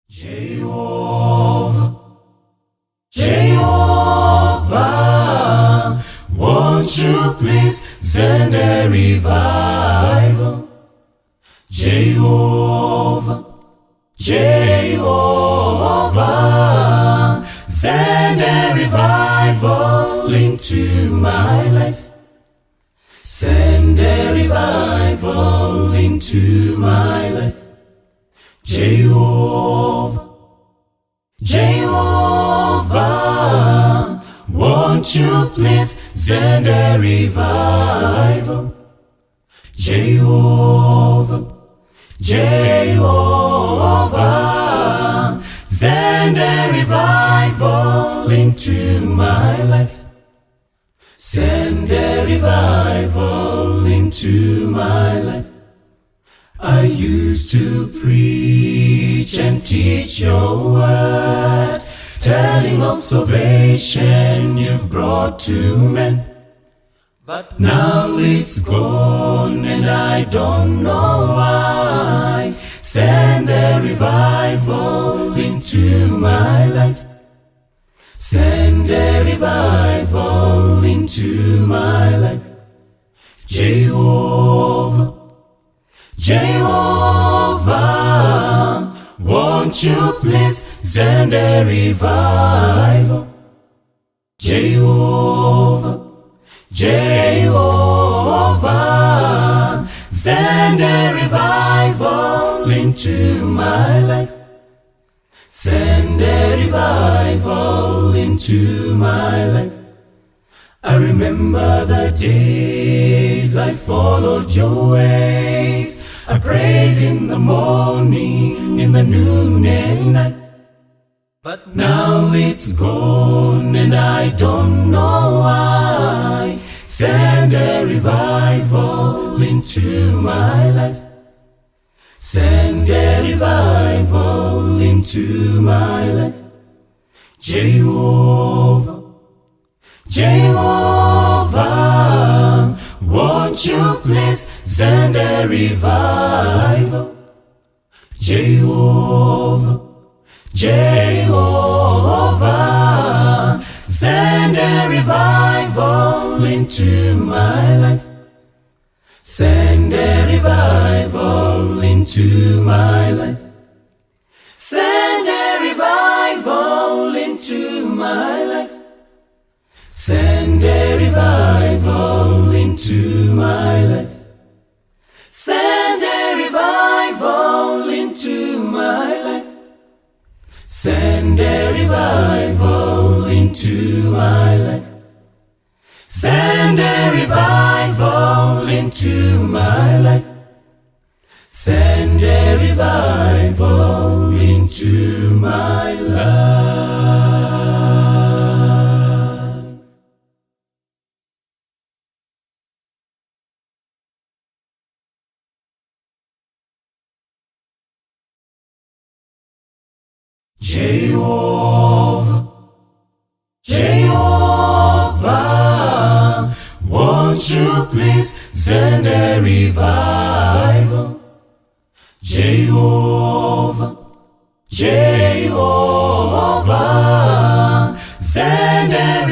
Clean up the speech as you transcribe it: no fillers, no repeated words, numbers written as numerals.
Jehovah, Jehovah, won't you please send a revival? Jehovah, Jehovah, send a revival into my life. Send a revival into my life. Jehovah, Jehovah, won't you please send a revival? Jehovah, Jehovah, send a revival into my life. Send a revival into my life. I used to preach and teach your word, telling of salvation you've brought to men. But now it's gone and I don't know why. Send a revival into my life. Send a revival into my life. Jehovah, Jehovah, won't you please send a revival? Jehovah, Jehovah, send a revival into my life. Send a revival into my life. I remember the days I followed your ways. I prayed in the morning, in the noonday night. But now it's gone and I don't know why. Send a revival into my life. Send a revival into my life. Jehovah, Jehovah, won't you please send a revival? Jehovah, Jehovah, send a revival into my life. Send a revival into my life. Send a revival into my life. Send a revival into my life. Send a revival into my life. Send a revival into my life. Send a revival into my life. Send a revival into my life. Jehovah, Jehovah, won't you please send a revival? Jehovah, Jehovah, send a